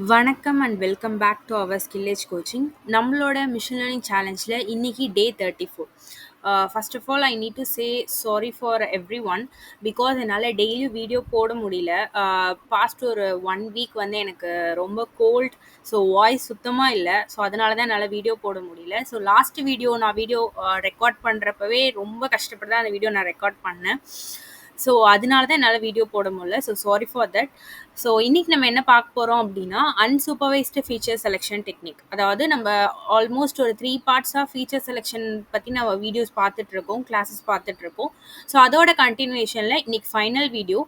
வணக்கம் and welcome back to our skill age coaching. நம்மளோட machine learning சேலஞ்சில் இன்னைக்கு day 34. First of all I need to say sorry for everyone because என்னால் டெய்லியும் video போட முடியல. பாஸ்ட் ஒரு 1 வீக் வந்து எனக்கு ரொம்ப கோல்ட், ஸோ வாய்ஸ் சுத்தமாக இல்லை. ஸோ அதனால தான் என்னால் வீடியோ போட முடியல. ஸோ லாஸ்ட் வீடியோ நான் வீடியோ ரெக்கார்ட் பண்ணுறப்பவே ரொம்ப கஷ்டப்பட்டு தான் அந்த வீடியோ நான் ரெக்கார்ட் பண்ணேன். ஸோ அதனால தான் என்னால் வீடியோ போட முடியல. So sorry for that. So இன்னைக்கு நம்ம என்ன பார்க்க போகிறோம் அப்படின்னா அன்சூப்பர்வைஸ்டு ஃபீச்சர் செலெக்ஷன் டெக்னிக். அதாவது நம்ம ஆல்மோஸ்ட் ஒரு 3 பார்ட்ஸாக ஃபீச்சர் செலெக்ஷன் பற்றி நம்ம வீடியோஸ் பார்த்துட்ருக்கோம், கிளாஸஸ் பார்த்துட்ருக்கோம். ஸோ அதோட கண்டினியூஷனில் இன்னைக்கு ஃபைனல் வீடியோ.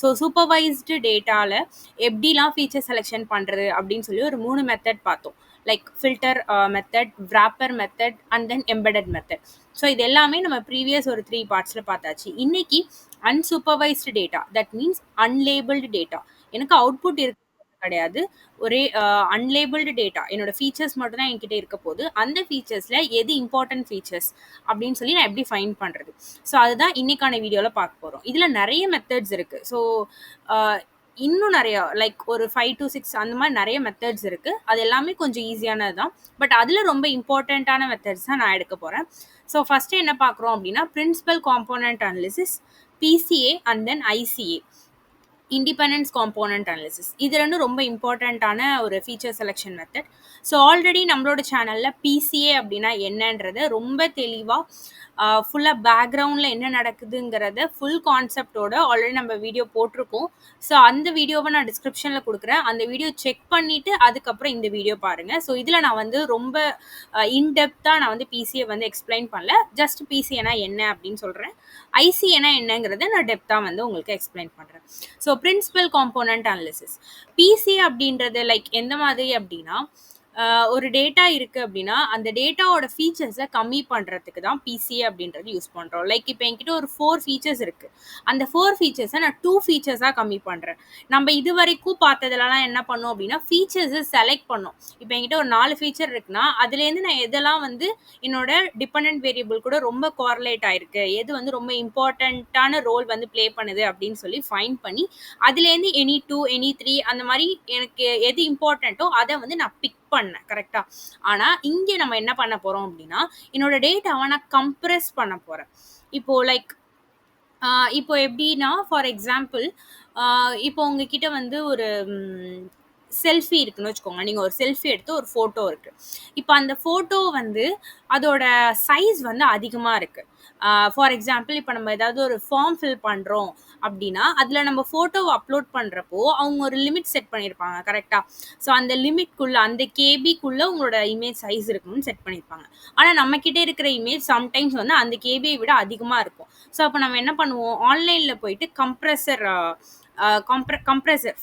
ஸோ சூப்பர்வைஸ்டு டேட்டாவில் எப்படிலாம் ஃபீச்சர் செலெக்ஷன் பண்ணுறது அப்படின்னு சொல்லி ஒரு 3 மெத்தட் பார்த்தோம். Like filter method, wrapper method and then embedded method. So இது எல்லாமே நம்ம ப்ரீவியஸ் ஒரு 3 பார்ட்ஸில் பார்த்தாச்சு. இன்னைக்கு unsupervised data, that means unlabelled data. எனக்கு அவுட்புட் இருக்கு கிடையாது, ஒரே அன்லேபிள்டு டேட்டா, என்னோட ஃபீச்சர்ஸ் மட்டும் தான் என்கிட்ட இருக்க போகுது. அந்த ஃபீச்சர்ஸில் எது இம்பார்ட்டன்ட் ஃபீச்சர்ஸ் அப்படின்னு சொல்லி நான் எப்படி ஃபைண்ட் பண்ணுறது. ஸோ அதுதான் இன்னைக்கான வீடியோவில் பார்க்க போகிறோம். இதில் நிறைய மெத்தட்ஸ் இருக்குது. ஸோ இன்னும் நிறையா லைக் ஒரு 5 to 6 அந்த மாதிரி நிறைய மெத்தட்ஸ் இருக்குது. அது எல்லாமே கொஞ்சம் ஈஸியானது தான். பட் அதில் ரொம்ப இம்பார்ட்டண்ட்டான மெத்தட்ஸ் தான் நான் எடுக்க போகிறேன். ஸோ ஃபஸ்ட்டு என்ன பார்க்குறோம் அப்படின்னா principal component analysis, PCA and then ICA, independence component analysis. இது ரெண்டும் ரொம்ப இம்பார்ட்டண்ட்டான ஒரு feature selection method. So already நம்மளோட சேனலில் பிசிஏ அப்படின்னா என்னன்றதை ரொம்ப தெளிவாக ஃபுல்லாக பேக்ரவுண்டில் என்ன நடக்குதுங்கிறத ஃபுல் கான்செப்டோட ஆல்ரெடி நம்ம வீடியோ போட்டிருக்கோம். ஸோ அந்த வீடியோவை நான் டிஸ்கிரிப்ஷனில் கொடுக்குறேன். அந்த வீடியோ செக் பண்ணிவிட்டு அதுக்கப்புறம் இந்த வீடியோ பாருங்கள். ஸோ இதில் நான் வந்து ரொம்ப இன்டெப்த்தாக நான் வந்து பிசிஏ வந்து எக்ஸ்பிளைன் பண்ணல. ஜஸ்ட் பிசிஏனா என்ன அப்படின்னு சொல்கிறேன், ஐசிஏனா என்னங்கிறத நான் டெப்த்தாக வந்து உங்களுக்கு எக்ஸ்பிளைன் பண்ணுறேன். So principal component analysis, PCA அப்படின்றது லைக் எந்த மாதிரி அப்படின்னா ஒரு டேட்டா இருக்குது அப்படின்னா அந்த டேட்டாவோட ஃபீச்சர்ஸை கம்மி பண்ணுறதுக்கு தான் பிசிஏ அப்படின்றது யூஸ் பண்ணுறோம். லைக் இப்போ என்கிட்ட ஒரு 4 ஃபீச்சர்ஸ் இருக்குது. அந்த 4 ஃபீச்சர்ஸை நான் 2 ஃபீச்சர்ஸாக கம்மி பண்ணுறேன். நம்ம இது வரைக்கும் பார்த்ததுலலாம் என்ன பண்ணோம் அப்படின்னா ஃபீச்சர்ஸை செலக்ட் பண்ணோம். இப்போ என்கிட்ட ஒரு 4 ஃபீச்சர் இருக்குன்னா அதுலேருந்து நான் எதெல்லாம் வந்து என்னோட டிபெண்டன்ட் வேரியபிள் கூட ரொம்ப கோரிலேட் ஆயிருக்கு, எது வந்து ரொம்ப இம்பார்ட்டண்ட்டான ரோல் வந்து ப்ளே பண்ணுது அப்படின்னு சொல்லி ஃபைன் பண்ணி அதுலேருந்து எனி 2 எனி 3 அந்த மாதிரி எனக்கு எது இம்பார்ட்டண்ட்டோ அதை வந்து நான் பிக் பண்ணேன். கரெக்டா? ஆனா இங்க நம்ம என்ன பண்ண போறோம் அப்படின்னா என்னோட டேட்டாவை நான் கம்ப்ரெஸ் பண்ண போறேன். இப்போ லைக் இப்போ எப்படின்னா ஃபார் எக்ஸாம்பிள் இப்போ உங்ககிட்ட வந்து ஒரு செல்ஃபி இருக்குன்னு வச்சுக்கோங்க. நீங்கள் ஒரு செல்ஃபி எடுத்து ஒரு ஃபோட்டோ இருக்குது. இப்போ அந்த ஃபோட்டோ வந்து அதோட சைஸ் வந்து அதிகமாக இருக்குது. ஃபார் எக்ஸாம்பிள் இப்போ நம்ம ஏதாவது ஒரு ஃபார்ம் ஃபில் பண்ணுறோம் அப்படின்னா அதில் நம்ம ஃபோட்டோவை அப்லோட் பண்ணுறப்போ அவங்க ஒரு லிமிட் செட் பண்ணியிருப்பாங்க. கரெக்டாக? ஸோ அந்த லிமிட்குள்ளே, அந்த கேபிக்குள்ளே உங்களோட இமேஜ் சைஸ் இருக்கணும்னு செட் பண்ணியிருப்பாங்க. ஆனால் நம்மக்கிட்ட இருக்கிற இமேஜ் சம்டைம்ஸ் வந்து அந்த கேபியை விட அதிகமாக இருக்கும். ஸோ அப்போ நம்ம என்ன பண்ணுவோம், ஆன்லைனில் போயிட்டு கம்ப்ரெசர்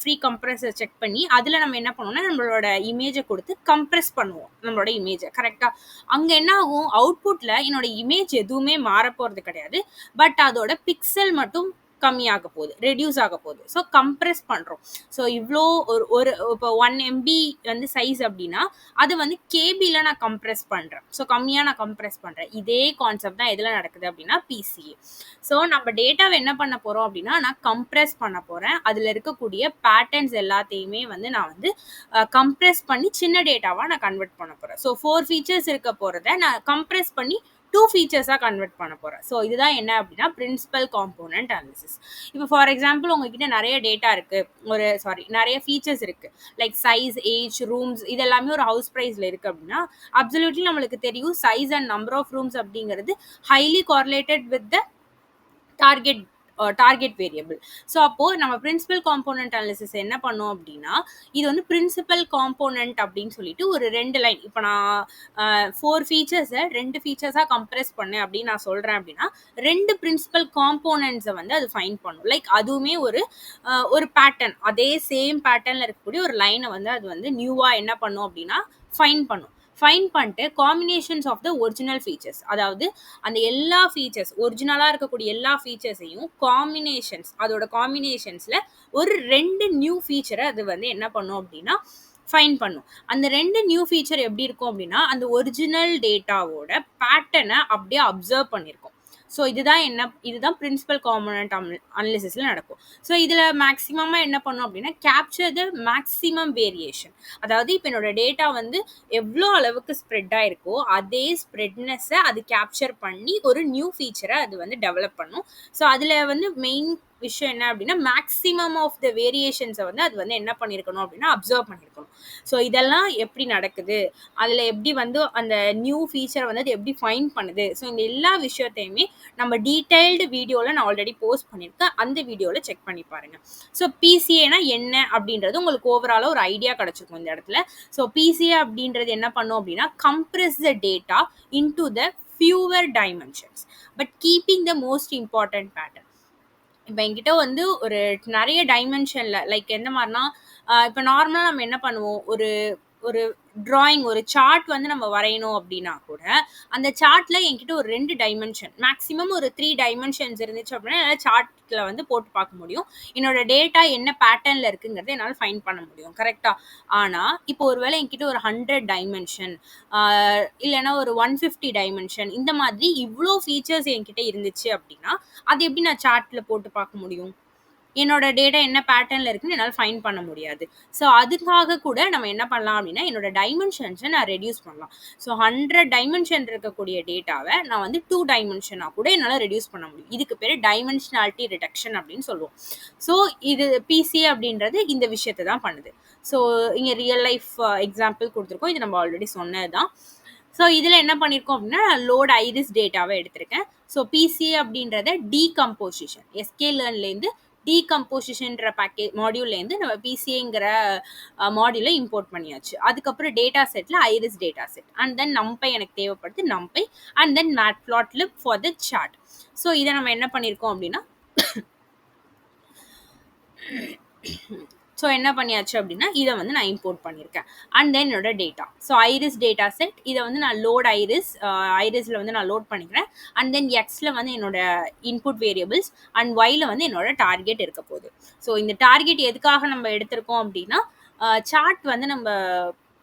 ஃப்ரீ கம்ப்ரெசர் செக் பண்ணி அதில் நம்ம என்ன பண்ணுவோம்னா நம்மளோட இமேஜை கொடுத்து கம்ப்ரெஸ் பண்ணுவோம் நம்மளோட இமேஜை. கரெக்டாக? அங்கே என்ன ஆகும், அவுட்புட்டில் என்னோட இமேஜ் எதுவுமே மாற போகிறது கிடையாது. பட் அதோட பிக்சல் மட்டும் கம்மியாக போகுது, ரெடியூஸ் ஆக போகுது. ஸோ கம்ப்ரெஸ் பண்ணுறோம். ஸோ இவ்வளோ ஒரு இப்போ 1 MB வந்து சைஸ் அப்படின்னா அது வந்து கேபியில் நான் கம்ப்ரெஸ் பண்ணுறேன். ஸோ கம்மியாக நான் கம்ப்ரெஸ் பண்ணுறேன். இதே கான்செப்ட் தான் எதில் நடக்குது அப்படின்னா பிசிஏ. ஸோ நம்ம டேட்டாவை என்ன பண்ண போகிறோம் அப்படின்னா நான் கம்ப்ரெஸ் பண்ண போகிறேன். அதில் இருக்கக்கூடிய பேட்டர்ன்ஸ் எல்லாத்தையுமே வந்து நான் வந்து கம்ப்ரெஸ் பண்ணி சின்ன டேட்டாவாக நான் கன்வெர்ட் பண்ண போகிறேன். ஸோ 4 ஃபீச்சர்ஸ் இருக்க போகிறத நான் கம்ப்ரெஸ் பண்ணி 2 ஃபீச்சர்ஸாக கன்வெர்ட் பண்ண போகிறேன். ஸோ இதுதான் என்ன அப்படின்னா பிரின்சிபல் காம்போனன்ட் அனாலிசிஸ். இப்போ ஃபார் எக்ஸாம்பிள் உங்ககிட்ட நிறைய டேட்டா இருக்குது, நிறைய ஃபீச்சர்ஸ் இருக்குது. லைக் சைஸ், ஏஜ், ரூம்ஸ், இது எல்லாமே ஒரு ஹவுஸ் ப்ரைஸில் இருக்குது அப்படின்னா அப்சல்யூட்லி நம்மளுக்கு தெரியும் size and number of rooms அப்படிங்கிறது highly correlated with the target variable. So அப்போது நம்ம பிரின்சிபல் காம்போனன்ட் அனாலிசிஸ் என்ன பண்ணோம் அப்படின்னா இது வந்து பிரின்சிபல் காம்போனன்ட் அப்படின்னு சொல்லிட்டு ஒரு 2 லைன், இப்போ நான் 4 ஃபீச்சர்ஸை 2 ஃபீச்சர்ஸாக கம்ப்ரெஸ் பண்ணேன் அப்படின்னு நான் சொல்கிறேன் அப்படின்னா 2 பிரின்சிபல் காம்போனன்ட்ஸை வந்து அது ஃபைண்ட் பண்ணும். லைக் அதுவுமே ஒரு பேட்டர்ன், அதே சேம் பேட்டர்னில் இருக்கக்கூடிய ஒரு லைனை வந்து அது வந்து நியூவாக என்ன பண்ணும் அப்படின்னா ஃபைண்ட் பண்ணும். ஃபைன் பண்ணிட்டு combinations of the original features, அதாவது அந்த எல்லா ஃபீச்சர்ஸ் ஒரிஜினலாக இருக்கக்கூடிய எல்லா ஃபீச்சர்ஸையும் அதோட காம்பினேஷன்ஸில் ஒரு 2 நியூ ஃபீச்சரை அது வந்து என்ன பண்ணும் அப்படின்னா ஃபைன் பண்ணும். அந்த 2 நியூ ஃபீச்சர் எப்படி இருக்கும் அப்படின்னா அந்த ஒரிஜினல் டேட்டாவோட பேட்டர்னை அப்படியே அப்சர்வ் பண்ணியிருக்கோம். ஸோ இதுதான் பிரின்சிபல் காம்போனன்ட் அனாலிசிஸ்ல நடக்கும். ஸோ இதுல மேக்ஸிமமா என்ன பண்ணும் அப்படின்னா கேப்சர் த மேக்ஸிமம் வேரியேஷன். அதாவது இப்போ என்னோட டேட்டா வந்து எவ்வளோ அளவுக்கு ஸ்ப்ரெட் ஆயிருக்கோ அதே ஸ்ப்ரெட்னஸை அது கேப்சர் பண்ணி ஒரு நியூ ஃபீச்சரை அது வந்து டெவலப் பண்ணும். ஸோ அதுல வந்து மெயின் விஷயம் என்ன அப்படின்னா மேக்ஸிமம் ஆஃப் த வேரியேஷன்ஸை வந்து அது வந்து என்ன பண்ணியிருக்கணும் அப்படின்னா அப்சர்வ் பண்ணியிருக்கணும். ஸோ இதெல்லாம் எப்படி நடக்குது, அதில் எப்படி வந்து அந்த நியூ ஃபீச்சரை வந்து அது எப்படி ஃபைண்ட் பண்ணுது, ஸோ இந்த எல்லா விஷயத்தையுமே நம்ம டீடைல்டு வீடியோவில் நான் ஆல்ரெடி போஸ்ட் பண்ணியிருக்கேன். அந்த வீடியோவில் செக் பண்ணி பாருங்கள். ஸோ பிசிஏனா என்ன அப்படின்றது உங்களுக்கு ஓவராலாக ஒரு ஐடியா கிடச்சிருக்கும் இந்த இடத்துல. ஸோ பிசிஏ அப்படின்றது என்ன பண்ணும் அப்படின்னா compress the data into the fewer dimensions but keeping the most important pattern. இப்போ என்கிட்ட வந்து ஒரு நிறைய டைமென்ஷன்ல லைக் எந்த மாதிரினா இப்போ நார்மலாக நம்ம என்ன பண்ணுவோம், ஒரு ஒரு டிராயிங் ஒரு சார்ட் வந்து நம்ம வரையணும் அப்படின்னா கூட அந்த சார்ட்ல என்கிட்ட ஒரு 2 டைமென்ஷன் மேக்ஸிமம் ஒரு 3 டைமென்ஷன்ஸ் இருந்துச்சு அப்படின்னா என்னால் சார்ட்ல வந்து போட்டு பார்க்க முடியும். என்னோட டேட்டா என்ன பேட்டர்ன்ல இருக்குங்கிறத என்னால் ஃபைண்ட் பண்ண முடியும் கரெக்டா. ஆனால் இப்போ ஒருவேளை என்கிட்ட ஒரு 100 டைமென்ஷன் இல்லைன்னா ஒரு 150 டைமென்ஷன் இந்த மாதிரி இவ்வளோ ஃபீச்சர்ஸ் என்கிட்ட இருந்துச்சு அப்படின்னா அது எப்படி நான் சார்ட்ல போட்டு பார்க்க முடியும்? என்னோட டேட்டா என்ன பேட்டர்ன்ல இருக்குன்னு என்னால் ஃபைண்ட் பண்ண முடியாது. ஸோ அதுக்காக கூட நம்ம என்ன பண்ணலாம் அப்படின்னா என்னோட டைமென்ஷன்ஸை நான் ரெடியூஸ் பண்ணலாம். ஸோ 100 டைமென்ஷன் இருக்கக்கூடிய டேட்டாவை நான் வந்து 2 டைமென்ஷனாக கூட என்னால் ரெடியூஸ் பண்ண முடியும். இதுக்கு பேர் டைமென்ஷனாலிட்டி ரிடக்ஷன் அப்படின்னு சொல்லுவோம். ஸோ இது பிசிஏ அப்படின்றது இந்த விஷயத்தை தான் பண்ணுது. ஸோ இங்கே ரியல் லைஃப் எக்ஸாம்பிள் கொடுத்துருக்கோம். இது நம்ம ஆல்ரெடி சொன்னது தான். ஸோ இதில் என்ன பண்ணியிருக்கோம் அப்படின்னா லோட் ஐரிஸ் டேட்டாவை எடுத்திருக்கேன். ஸோ பிசிஏ அப்படின்றத டீகம்போசிஷன் எஸ்கேலேர்ன்லேருந்து டீகம்போசிஷன்ற மாடியூல்லேருந்து நம்ம பிசிஏங்கிற மாடியூலை இம்போர்ட் பண்ணியாச்சு. அதுக்கப்புறம் டேட்டா செட்டில் iris data set and then NumPy எனக்கு தேவைப்படுது NumPy and then matplotlib for the chart. So இதை நம்ம என்ன பண்ணியிருக்கோம் அப்படின்னா ஸோ என்ன பண்ணியாச்சு அப்படின்னா இதை வந்து நான் இம்போர்ட் பண்ணியிருக்கேன் அண்ட் தென் என்னோட data. So iris data set இதை வந்து நான் லோட் ஐரிஸில் வந்து நான் லோட் பண்ணிக்கிறேன் அண்ட் தென் எக்ஸில் வந்து என்னோட இன்புட் வேரியபிள்ஸ் அண்ட் ஒயில் வந்து என்னோட டார்கெட் இருக்க போகுது. ஸோ இந்த டார்கெட் எதுக்காக நம்ம எடுத்திருக்கோம் அப்படின்னா சார்ட் வந்து நம்ம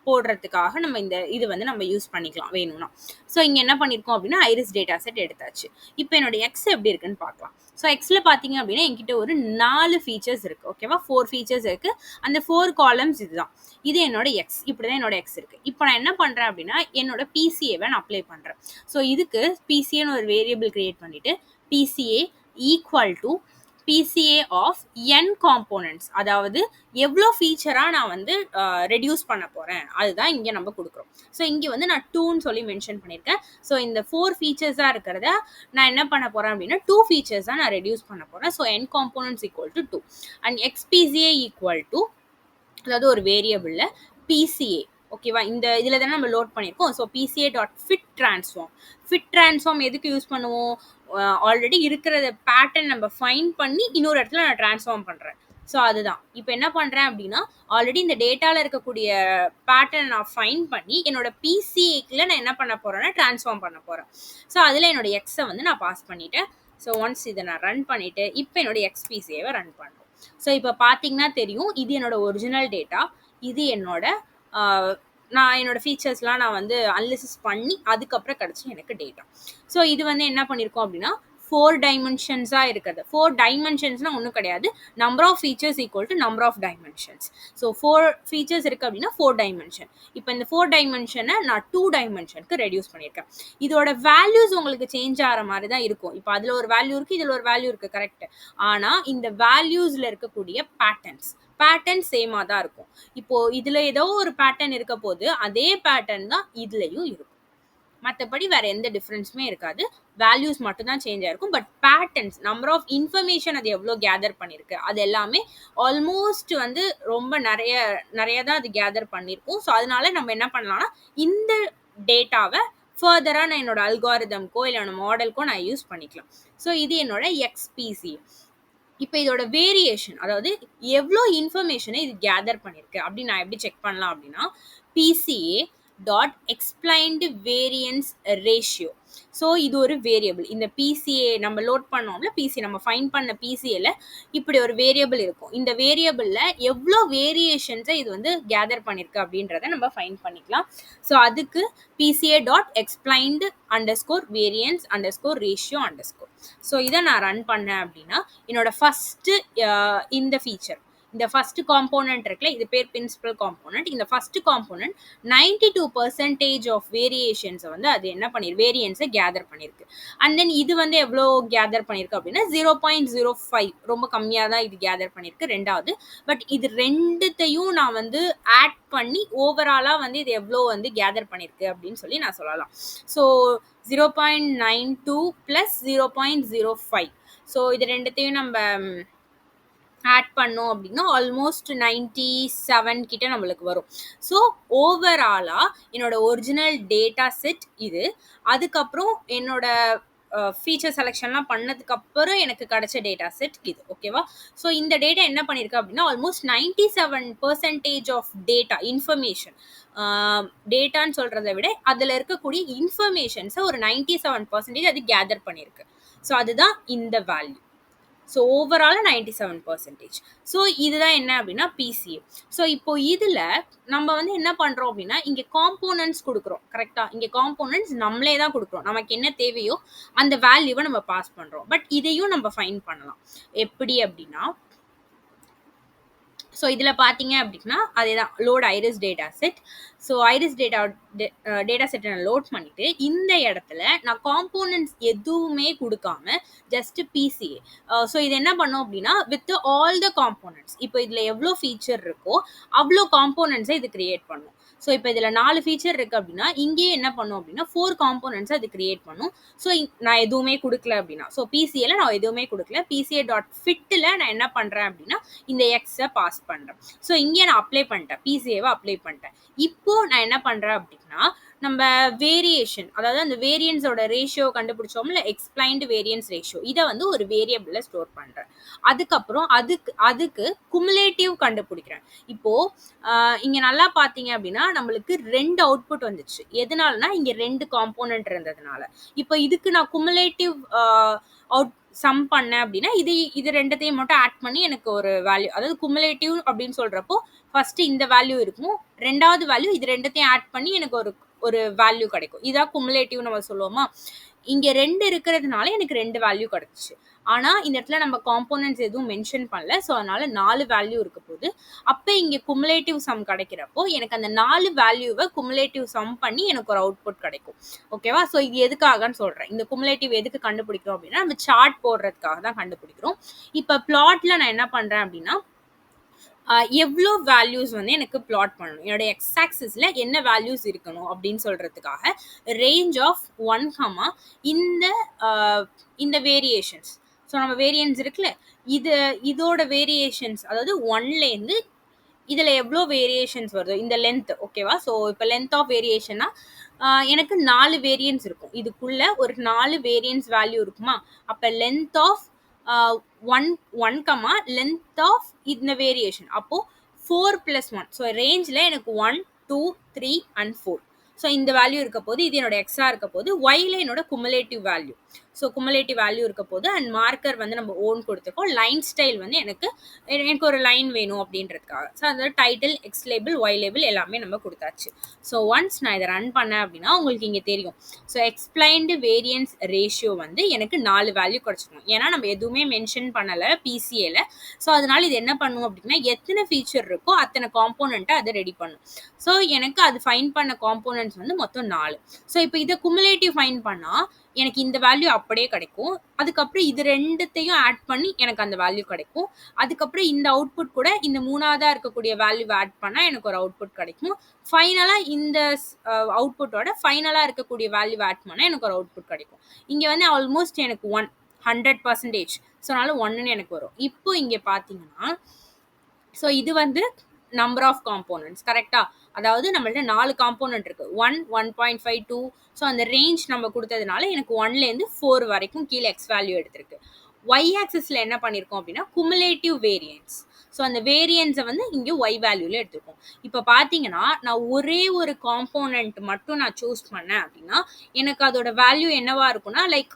போடுறதுக்காக நம்ம இது வந்து நம்ம யூஸ் பண்ணிக்கலாம் வேணும்னா. ஸோ இங்கே என்ன பண்ணியிருக்கோம் அப்படின்னா ஐரிஸ் டேட்டா செட் எடுத்தாச்சு. இப்போ என்னோட எக்ஸ் எப்படி இருக்குன்னு பார்க்கலாம். ஸோ எக்ஸில் பார்த்தீங்க அப்படின்னா என்கிட்ட ஒரு 4 ஃபீச்சர்ஸ் இருக்குது ஓகேவா. 4 ஃபீச்சர்ஸ் இருக்குது. அந்த 4 காலம்ஸ் இதுதான். இது என்னோட எக்ஸ். இப்படி தான் என்னோட எக்ஸ் இருக்குது. இப்போ நான் என்ன பண்ணுறேன் அப்படின்னா என்னோட பிசிஏவை நான் அப்ளை பண்ணுறேன். ஸோ இதுக்கு பிசிஏன்னு ஒரு வேரியபிள் கிரியேட் பண்ணிவிட்டு PCA equal to PCA of n components, அதாவது எவ்வளோ ஃபீச்சராக நான் வந்து ரெடியூஸ் பண்ண போகிறேன் அதுதான் இங்கே நம்ம கொடுக்குறோம். ஸோ இங்கே வந்து நான் 2ன்னு சொல்லி மென்ஷன் பண்ணியிருக்கேன். ஸோ இந்த 4 ஃபீச்சர்ஸாக இருக்கிறத நான் என்ன பண்ண போகிறேன் அப்படின்னா 2 ஃபீச்சர்ஸ் தான் நான் ரெடியூஸ் பண்ண போகிறேன். So n components equal to 2 and xpca equal to அதாவது ஒரு வேரியபிளில் பிசிஏ ஓகேவா. இந்த இதில் தானே நம்ம லோட் பண்ணியிருக்கோம். So PCA dot fit transform எதுக்கு யூஸ் பண்ணுவோம், ஆல்ரெடி இருக்கிறத பேட்டர்ன் நம்ம ஃபைண்ட் பண்ணி இன்னொரு இடத்துல நான் ட்ரான்ஸ்ஃபார்ம் பண்ணுறேன். ஸோ அதுதான் இப்போ என்ன பண்ணுறேன் அப்படின்னா ஆல்ரெடி இந்த டேட்டாவில் இருக்கக்கூடிய பேட்டர்ன் நான் ஃபைண்ட் பண்ணி என்னோட பிசிஏக்குள்ள நான் என்ன பண்ண போகிறேன்னா ட்ரான்ஸ்ஃபார்ம் பண்ண போகிறேன். ஸோ அதில் என்னோட எக்ஸை வந்து நான் பாஸ் பண்ணிவிட்டேன். ஸோ ஒன்ஸ் இதை நான் ரன் பண்ணிவிட்டு இப்போ என்னோட எக்ஸ்பிசிஏவை ரன் பண்ணுறேன். ஸோ இப்போ பார்த்தீங்கன்னா தெரியும் இது என்னோட ஒரிஜினல் டேட்டா, இது என்னோட நான் என்னோட ஃபீச்சர்ஸ்லாம் நான் வந்து அனலிசிஸ் பண்ணி அதுக்கப்புறம் கிடச்சி எனக்கு டேட்டா. ஸோ இது வந்து என்ன பண்ணியிருக்கோம் அப்படின்னா 4 டைமென்ஷன்ஸாக இருக்குது. 4 டைமென்ஷன்ஸ்னால் ஒன்றும் கிடையாது, number of features equal to number of dimensions. So 4 features இருக்குது அப்படின்னா 4 டைமென்ஷன். இப்போ இந்த 4 டைமென்ஷனை நான் 2 டைமென்ஷனுக்கு ரெடியூஸ் பண்ணியிருக்கேன். இதோட வேல்யூஸ் உங்களுக்கு சேஞ்ச் ஆகிற மாதிரி தான் இருக்கும். இப்போ அதில் ஒரு வேல்யூ இருக்குது, இதில் ஒரு வேல்யூ இருக்குது கரெக்ட். ஆனால் இந்த வேல்யூஸில் இருக்கக்கூடிய பேட்டர்ன் சேமாக தான் இருக்கும். இப்போது இதில் ஏதோ ஒரு பேட்டர்ன் இருக்க போது அதே பேட்டர்ன் தான் இதுலேயும் இருக்கும். மற்றபடி வேறு எந்த டிஃப்ரென்ஸுமே இருக்காது, வேல்யூஸ் மட்டும்தான் சேஞ்ச் ஆகிருக்கும். But patterns number of information அது எவ்வளோ கேதர் பண்ணியிருக்கு அது எல்லாமே ஆல்மோஸ்ட் வந்து ரொம்ப நிறைய தான் அது கேதர் பண்ணியிருக்கும். ஸோ அதனால நம்ம என்ன பண்ணலாம்னா இந்த டேட்டாவை ஃபர்தராக நான் என்னோட அல்காரிதம்க்கோ இல்லை என்னோட மாடலுக்கோ நான் யூஸ் பண்ணிக்கலாம். ஸோ இது என்னோட எக்ஸ்பிசி. இப்போ இதோட வேரியேஷன் அதாவது எவ்வளோ இன்ஃபர்மேஷனை இது கேதர் பண்ணியிருக்கு அப்படின்னு நான் எப்படி செக் பண்ணலாம் அப்படின்னா PCA dot explained variance ratio. So இது ஒரு வேரியபிள். இந்த பிசிஏ நம்ம லோட் பண்ணோம்ல, பிசி நம்ம ஃபைன் பண்ண பிசிஏல இப்படி ஒரு வேரியபிள் இருக்கும். இந்த வேரியபிளில் எவ்வளோ வேரியேஷன்ஸை இது வந்து கேதர் பண்ணியிருக்கு அப்படின்றத நம்ம ஃபைன் பண்ணிக்கலாம். ஸோ அதுக்கு PCA dot explained underscore variance underscore ratio underscore. So இதை நான் ரன் பண்ணேன் அப்படின்னா என்னோட ஃபஸ்ட்டு இந்த ஃபீச்சர், இந்த ஃபர்ஸ்ட் காம்போனன்ட் இருக்குல்ல, இது பேர் பிரின்சிபல் காம்போனன்ட். இந்த ஃபர்ஸ்ட் காம்போனன்ட் 92% ஆஃப் வேரியேஷன்ஸை வந்து அது என்ன பண்ணிருக்கு, வேரியன்ஸை கேதர் பண்ணியிருக்கு. அண்ட் தென் இது வந்து எவ்வளோ கேதர் பண்ணியிருக்கு அப்படின்னா 0.05, ரொம்ப கம்மியாக தான் இது கேதர் பண்ணியிருக்கு ரெண்டாவது. பட் இது ரெண்டுத்தையும் நான் வந்து ஆட் பண்ணி ஓவராலாக வந்து இது எவ்வளோ வந்து கேதர் பண்ணியிருக்கு அப்படின்னு சொல்லி நான் சொல்லலாம். So 0.92 plus 0.05. ஸோ இது ரெண்டுத்தையும் நம்ம ஆட் பண்ணோம் அப்படின்னா ஆல்மோஸ்ட் 97 கிட்ட நம்மளுக்கு வரும். ஸோ ஓவராலாக என்னோட ஒரிஜினல் டேட்டா செட் இது. அதுக்கப்புறம் என்னோட ஃபீச்சர் செலெக்ஷன்லாம் பண்ணதுக்கப்புறம் எனக்கு கிடைச்ச டேட்டா செட் இது. ஓகேவா? ஸோ இந்த டேட்டா என்ன பண்ணியிருக்கு அப்படின்னா ஆல்மோஸ்ட் 97% ஆஃப் டேட்டா இன்ஃபர்மேஷன், டேட்டான்னு சொல்கிறத விட அதில் இருக்கக்கூடிய இன்ஃபர்மேஷன்ஸை ஒரு 97% அது கேதர் பண்ணியிருக்கு. ஸோ அதுதான் இந்த வேல்யூ. ஸோ ஓவராலாக 97%. ஸோ இதுதான் என்ன அப்படின்னா பிசிஏ. ஸோ இப்போ இதில் நம்ம வந்து என்ன பண்ணுறோம் அப்படின்னா இங்கே காம்போனன்ட்ஸ் கொடுக்குறோம். கரெக்டாக? இங்கே காம்போனன்ட்ஸ் நம்மளே தான் கொடுக்குறோம். நமக்கு என்ன தேவையோ அந்த வேல்யூவை நம்ம பாஸ் பண்ணுறோம். பட் இதையும் நம்ம ஃபைன் பண்ணலாம். எப்படி அப்படின்னா, ஸோ இதில் பார்த்தீங்க அப்படின்னா அதே தான் load iris data set. So iris data செட்டை நான் லோட் பண்ணிவிட்டு இந்த இடத்துல நான் காம்போனன்ட்ஸ் எதுவுமே கொடுக்காம ஜஸ்ட் பிசிஏ. ஸோ இது என்ன பண்ணோம் அப்படின்னா வித் ஆல் த காம்போனன்ட்ஸ், இப்போ இதில் எவ்வளோ ஃபீச்சர் இருக்கோ அவ்வளோ காம்போனன்ட்ஸை இது கிரியேட் பண்ணும். ஸோ இப்போ இதில் 4 ஃபீச்சர் இருக்குது அப்படின்னா இங்கேயே என்ன பண்ணும் அப்படின்னா 4 காம்போனன்ட்ஸை அது கிரியேட் பண்ணும். ஸோ நான் எதுவுமே கொடுக்கல அப்படின்னா, ஸோ பிசிஏல நான் எதுவுமே கொடுக்கல, பிசிஏ டாட் ஃபிட்டில் நான் என்ன பண்ணுறேன் அப்படின்னா இந்த எக்ஸை பாஸ் பண்ணுறேன். ஸோ இங்கே நான் அப்ளை பண்ணிட்டேன், பிசிஏவை அப்ளை பண்ணிட்டேன். இப்போ நான் என்ன பண்ணுறேன் அப்படின்னா நம்ம வேரியேஷன், அதாவது அந்த வேரியன்ஸோட ரேஷியோ கண்டுபிடிச்சோம்ல, எக்ஸ்பிளைன்டு வேரியன்ஸ் ரேஷியோ, இதை வந்து ஒரு வேரியபிளில் ஸ்டோர் பண்ணுறேன். அதுக்கப்புறம் அதுக்கு குமுலேட்டிவ் கண்டுபிடிக்கிறேன். இப்போது இங்கே நல்லா பார்த்தீங்க அப்படின்னா நம்மளுக்கு 2 அவுட்புட் வந்துச்சு. எதனாலனா இங்கே 2 காம்போனன்ட் இருந்ததுனால. இப்போ இதுக்கு நான் குமுலேட்டிவ் சம் பண்ணேன் அப்படின்னா இது ரெண்டத்தையும் மட்டும் ஆட் பண்ணி எனக்கு ஒரு வேல்யூ, அதாவது குமுலேட்டிவ் அப்படின்னு சொல்கிறப்போ ஃபஸ்ட்டு இந்த வேல்யூ இருக்கும், ரெண்டாவது வேல்யூ இது ரெண்டத்தையும் ஆட் பண்ணி எனக்கு ஒரு வேல்யூ கிடைக்கும். இதான் குமுலேட்டிவ் நம்ம சொல்லுவோமா. இங்கே 2 இருக்கிறதுனால எனக்கு 2 வேல்யூ கிடச்சிச்சு. ஆனால் இந்த இடத்துல நம்ம காம்போனன்ட்ஸ் எதுவும் மென்ஷன் பண்ணல. ஸோ அதனால 4 வேல்யூ இருக்க போது. அப்போ இங்கே குமுலேட்டிவ் சம் கிடைக்கிறப்போ எனக்கு அந்த 4 வேல்யூவை குமுலேட்டிவ் சம் பண்ணி எனக்கு ஒரு அவுட்புட் கிடைக்கும். ஓகேவா? ஸோ இது எதுக்காகன்னு சொல்கிறேன். இந்த குமுலேட்டிவ் எதுக்கு கண்டுபிடிக்கிறோம் அப்படின்னா நம்ம சார்ட் போடுறதுக்காக தான் கண்டுபிடிக்கிறோம். இப்போ பிளாட்டில் நான் என்ன பண்ணுறேன் அப்படின்னா எவ்வளோ வேல்யூஸ் வந்து எனக்கு பிளாட் பண்ணணும், என்னோட எக்ஸ் ஆக்சிஸில் என்ன வேல்யூஸ் இருக்கணும் அப்படின்னு சொல்கிறதுக்காக ரேஞ்ச் ஆஃப் 1, இந்த வேரியேஷன்ஸ். ஸோ நம்ம வேரியன்ஸ் இருக்குல்ல, இதோட வேரியேஷன்ஸ், அதாவது 1லேருந்து இதில் எவ்வளோ வேரியேஷன்ஸ் வருது, இந்த லென்த். ஓகேவா? ஸோ இப்போ லென்த் ஆஃப் வேரியேஷன்னா எனக்கு 4 வேரியன்ஸ் இருக்கும். இதுக்குள்ளே ஒரு 4 வேரியன்ஸ் வேல்யூ இருக்குமா. அப்போ லென்த் ஆஃப் 1, லென்த் ஆஃப் இந்த வேரியேஷன், அப்போது 4 + 1. ஸோ ரேஞ்சில் எனக்கு 1, 2, 3 and 4. ஸோ இந்த வேல்யூ இருக்க போது, இது என்னோட எக்ஸாக இருக்க போது, ஒயில் என்னோட cumulative value. So cumulative value இருக்க போது அண்ட் மார்க்கர் வந்து நம்ம ஓன் கொடுத்துருக்கோம். லைன் ஸ்டைல் வந்து எனக்கு ஒரு லைன் வேணும் அப்படின்றதுக்காக. ஸோ அதோட title, x label, y label எல்லாமே நம்ம கொடுத்தாச்சு. ஸோ ஒன்ஸ் நான் இதை ரன் பண்ணேன் அப்படின்னா உங்களுக்கு இங்கே தெரியும். ஸோ எக்ஸ்பிளைன்டு வேரியன்ஸ் ரேஷியோ வந்து எனக்கு 4 வேல்யூ கிடச்சிடும். ஏன்னா நம்ம எதுவுமே மென்ஷன் பண்ணலை பிசிஏல. ஸோ அதனால இது என்ன பண்ணும் அப்படின்னா எத்தனை ஃபீச்சர் இருக்கோ அத்தனை காம்போனண்ட்டை அதை ரெடி பண்ணும். ஸோ எனக்கு அது ஃபைன் பண்ண காம்போனன்ட்ஸ் வந்து மொத்தம் 4. ஸோ இப்போ இதை குமுலேட்டிவ் ஃபைன் பண்ணால் எனக்கு இந்த வேல்யூ அப்படியே கிடைக்கும். அதுக்கப்புறம் இது ரெண்டுத்தையும் ஆட் பண்ணி எனக்கு அந்த வேல்யூ கிடைக்கும். அதுக்கப்புறம் இந்த அவுட்புட் கூட இந்த 3ஆவதாக இருக்கக்கூடிய வேல்யூ ஆட் பண்ணால் எனக்கு ஒரு அவுட்புட் கிடைக்கும். ஃபைனலாக இந்த அவுட்புட்டோட ஃபைனலாக இருக்கக்கூடிய வேல்யூ ஆட் பண்ணால் எனக்கு ஒரு அவுட்புட் கிடைக்கும். இங்கே வந்து ஆல்மோஸ்ட் எனக்கு 100%. ஸோ அதனால 1ன்னு எனக்கு வரும். இப்போ இங்கே பார்த்தீங்கன்னா ஸோ இது வந்து நம்பர் ஆஃப் காம்போனன்ட்ஸ். கரெக்டாக? அதாவது நம்மள்ட்ட 4 காம்போனன்ட் இருக்குது. 1, 1.5, 2. ஸோ அந்த ரேஞ்ச் நம்ம கொடுத்ததுனால எனக்கு 1லேருந்து 4 வரைக்கும் கீழே எக்ஸ் வேல்யூ எடுத்திருக்கு. ஒய் ஆக்சிஸில் என்ன பண்ணியிருக்கோம் அப்படின்னா குமுலேட்டிவ் வேரியன்ஸ். ஸோ அந்த வேரியன்ஸை வந்து இங்கே ஒய் வேல்யூல எடுத்துருக்கோம். இப்போ பார்த்தீங்கன்னா நான் ஒரே ஒரு காம்போனன்ட் மட்டும் நான் சூஸ் பண்ணேன் அப்படின்னா எனக்கு அதோட வேல்யூ என்னவா இருக்கும்னா லைக்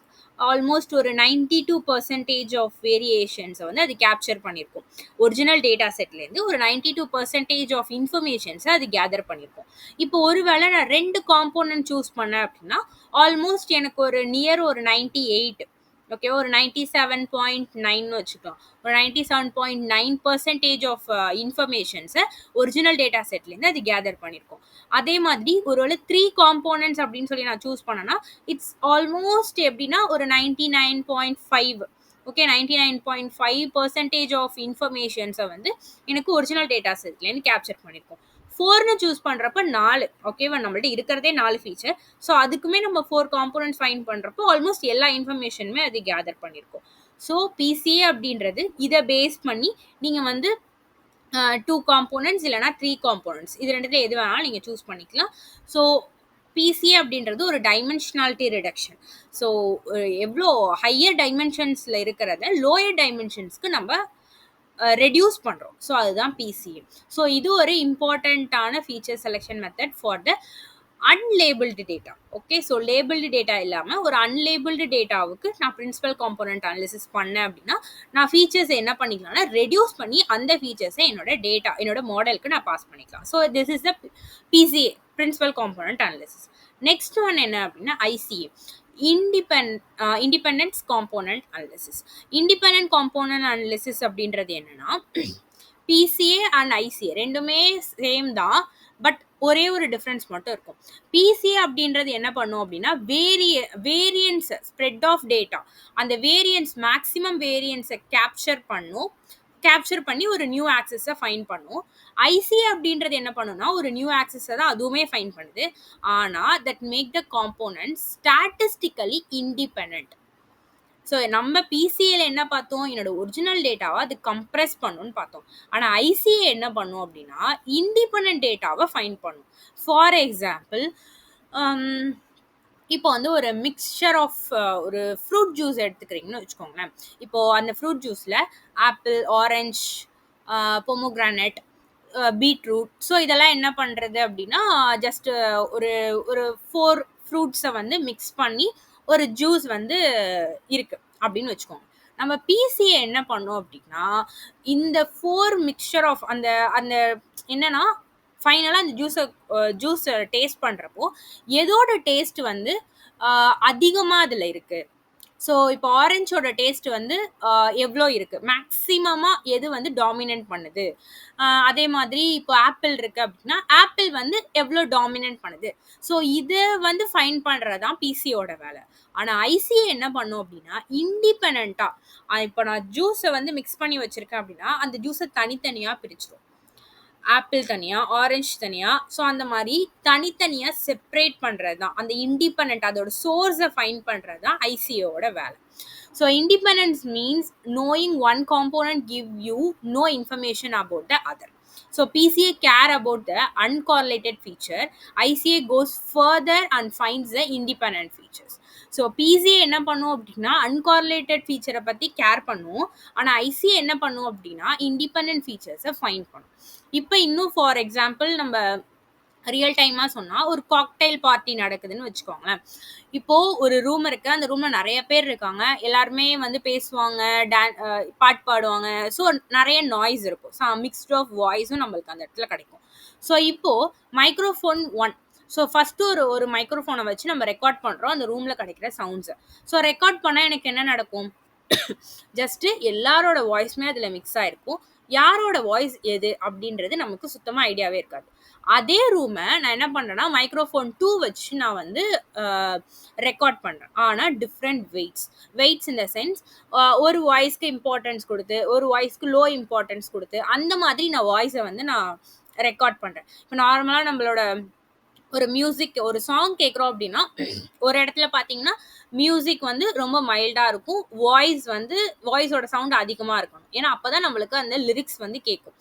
ஆல்மோஸ்ட் ஒரு 92% ஆஃப் வேரியேஷன்ஸை வந்து அது கேப்சர் பண்ணியிருக்கும். ஒரிஜினல் டேட்டா செட்லேருந்து ஒரு 92% ஆஃப் இன்ஃபர்மேஷன்ஸை அது கேதர் பண்ணியிருக்கும். இப்போ ஒருவேளை நான் 2 காம்போனன்ட் சூஸ் பண்ணேன் அப்படின்னா ஆல்மோஸ்ட் எனக்கு ஒரு நியர் ஒரு 98, ஓகே, ஒரு 97.9 வச்சுக்கலாம். ஒரு 97.9% ஆஃப் இன்ஃபர்மேஷன்ஸை ஒரிஜினல் டேட்டா செட்லேருந்து அது கேதர் பண்ணியிருக்கோம். அதே மாதிரி ஒரு 3 காம்போனன்ட்ஸ் அப்படின்னு சொல்லி நான் சூஸ் பண்ணேன்னா இட்ஸ் ஆல்மோஸ்ட் எப்படின்னா ஒரு 99.5, ஓகே, 99.5% ஆஃப் இன்ஃபர்மேஷன்ஸை வந்து எனக்கு ஒரிஜினல் டேட்டா செட்லேருந்து கேப்சர் பண்ணியிருக்கோம். 4ன்னு சூஸ் பண்ணுறப்ப 4, ஓகேவா, நம்மள்ட்ட இருக்கிறதே 4 ஃபீச்சர். ஸோ அதுக்குமே நம்ம 4 காம்போனன்ட்ஸ் ஃபைன் பண்ணுறப்போ ஆல்மோஸ்ட் எல்லா இன்ஃபர்மேஷனுமே அது கேதர் பண்ணியிருக்கோம். ஸோ பிசிஏ அப்படின்றது இதை பேஸ் பண்ணி நீங்கள் வந்து 2 காம்போனன்ட்ஸ் இல்லைனா 3 காம்போனன்ட்ஸ் இது ரெண்டுத்துல எது வேணாலும் நீங்கள் சூஸ் பண்ணிக்கலாம். ஸோ பிசிஏ அப்படின்றது ஒரு டைமென்ஷனாலிட்டி ரிடக்ஷன். ஸோ எவ்வளோ ஹையர் டைமென்ஷன்ஸில் இருக்கிறத லோயர் டைமென்ஷன்ஸ்க்கு நம்ம ரெடியூஸ் பண்ணுறோம். ஸோ அதுதான் பிசிஏ. ஸோ இது ஒரு இம்பார்ட்டண்ட்டான feature selection method for the unlabelled data. Okay, so labelled data இல்லாமல் ஒரு அன்லேபிள்டு டேட்டாவுக்கு நான் பிரின்சிபல் காம்போனன்ட் அனாலிசிஸ் பண்ணேன் அப்படின்னா நான் ஃபீச்சர்ஸ் என்ன பண்ணிக்கலாம்னா ரெடியூஸ் பண்ணி அந்த ஃபீச்சர்ஸை என்னோட மாடலுக்கு நான் பாஸ் பண்ணிக்கலாம். So this is the PCA, principal component analysis. Next one என்ன அப்படின்னா ICA, independence component analysis. Independent component analysis அப்படின்றது என்னன்னா பிசிஏ அண்ட் ஐசிஏ ரெண்டுமே சேம் தான், பட் ஒரே ஒரு டிஃப்ரென்ஸ் மட்டும் இருக்கும். பிசிஏ அப்படின்றது என்ன பண்ணும் அப்படின்னா வேரியன்ஸ் ஸ்ப்ரெட் ஆஃப் டேட்டா, அந்த வேரியன்ஸ் மேக்ஸிமம் வேரியன்ஸை கேப்சர் பண்ணி ஒரு நியூ ஆக்சஸை ஃபைன் பண்ணும். ஐசிஏ அப்படின்றது என்ன பண்ணுன்னா ஒரு நியூ ஆக்சஸை தான் அதுவுமே ஃபைன் பண்ணுது, ஆனால் that make the component statistically independent. So நம்ம பிசிஏல என்ன பார்த்தோம், என்னோட ஒரிஜினல் டேட்டாவை அது கம்ப்ரெஸ் பண்ணுன்னு பார்த்தோம். ஆனால் ஐசிஏ என்ன பண்ணும் அப்படின்னா இண்டிபெண்ட் டேட்டாவை ஃபைன் பண்ணும். ஃபார் எக்ஸாம்பிள் இப்போ வந்து ஒரு மிக்சர் ஆஃப் ஒரு ஃப்ரூட் ஜூஸ் எடுத்துக்கிறீங்கன்னு வச்சுக்கோங்களேன். இப்போது அந்த ஃப்ரூட் ஜூஸில் apple, orange, pomegranate, beetroot, so இதெல்லாம் என்ன பண்ணுறது அப்படின்னா ஜஸ்ட் ஒரு ஒரு 4 ஃப்ரூட்ஸை வந்து மிக்ஸ் பண்ணி ஒரு ஜூஸ் வந்து இருக்குது அப்படின்னு வச்சுக்கோங்க. நம்ம பிசிஏ என்ன பண்ணோம் அப்படின்னா இந்த 4 மிக்சர் ஆஃப் அந்த அந்த என்னன்னா ஃபைனலாக அந்த ஜூஸை டேஸ்ட் பண்ணுறப்போ எதோட டேஸ்ட் வந்து அதிகமாக அதில் இருக்குது. ஸோ இப்போ ஆரஞ்சோட டேஸ்ட் வந்து எவ்வளோ இருக்குது, மேக்ஸிமமாக எது வந்து டாமினன்ட் பண்ணுது. அதே மாதிரி இப்போ ஆப்பிள் இருக்குது அப்படின்னா ஆப்பிள் வந்து எவ்வளோ டாமினன்ட் பண்ணுது. ஸோ இதை வந்து ஃபைன் பண்ணுறது தான் பிசியோட வேலை. ஆனால் ஐசிஏ என்ன பண்ணும் அப்படின்னா இண்டிபெண்ட்டாக இப்போ நான் ஜூஸை வந்து மிக்ஸ் பண்ணி வச்சுருக்கேன் அப்படின்னா அந்த ஜூஸை தனித்தனியாக பிரிச்சிடும். ஆப்பிள் தனியாக, ஆரஞ்சு தனியாக, ஸோ அந்த மாதிரி தனித்தனியாக செப்பரேட் பண்ணுறது தான் அந்த இண்டிபெண்ட், அதோட சோர்ஸை ஃபைன் பண்ணுறது தான் ஐசிஓட வேலை. So independence means knowing one component give you no information about the other. So PCA care about the uncorrelated feature, ICA goes further and finds the independent features. So PCA என்ன பண்ணும் அப்படின்னா uncorrelated ஃபீச்சரை பற்றி care பண்ணும், ஆனால் ICA என்ன பண்ணும் அப்படின்னா independent ஃபீச்சர்ஸை fine பண்ணும். இப்போ இன்னும் ஃபார் எக்ஸாம்பிள் நம்ம ரியல் டைமாக சொன்னால் ஒரு காக்டைல் பார்ட்டி நடக்குதுன்னு வச்சுக்கோங்களேன். இப்போது ஒரு ரூம் இருக்குது, அந்த ரூமில் நிறைய பேர் இருக்காங்க, எல்லாருமே வந்து பேசுவாங்க, பாட்டு பாடுவாங்க, ஸோ நிறைய நாய்ஸ் இருக்கும். ஸோ மிக்ஸ்ட் ஆஃப் வாய்ஸும் நம்மளுக்கு அந்த இடத்துல கிடைக்கும். ஸோ இப்போது மைக்ரோஃபோன் 1, ஸோ ஃபஸ்ட்டு ஒரு மைக்ரோஃபோனை வச்சு நம்ம ரெக்கார்ட் பண்ணுறோம் அந்த ரூமில் கிடைக்கிற சவுண்ட்ஸை. ஸோ ரெக்கார்ட் பண்ணால் எனக்கு என்ன நடக்கும், ஜஸ்ட்டு எல்லாரோட வாய்ஸுமே அதில் மிக்ஸ் ஆகிருக்கும். யாரோட வாய்ஸ் எது அப்படின்றது நமக்கு சுத்தமாக ஐடியாவே இருக்காது. அதே ரூமை நான் என்ன பண்ணுறேன்னா மைக்ரோஃபோன் 2 வச்சு நான் வந்து ரெக்கார்ட் பண்ணுறேன், ஆனால் different weights in the sense ஒரு வாய்ஸ்க்கு இம்பார்ட்டன்ஸ் கொடுத்து ஒரு வாய்ஸ்க்கு லோ இம்பார்ட்டன்ஸ் கொடுத்து அந்த மாதிரி நான் வாய்ஸை வந்து நான் ரெக்கார்ட் பண்ணுறேன். இப்போ நார்மலாக நம்மளோட ஒரு மியூசிக் ஒரு சாங் கேட்குறோம் அப்படின்னா ஒரு இடத்துல பார்த்தீங்கன்னா மியூசிக் வந்து ரொம்ப மைல்டாக இருக்கும், வாய்ஸோட சவுண்ட் அதிகமாக இருக்கணும், ஏன்னா அப்போ தான் நம்மளுக்கு அந்த லிரிக்ஸ் வந்து கேட்கும்.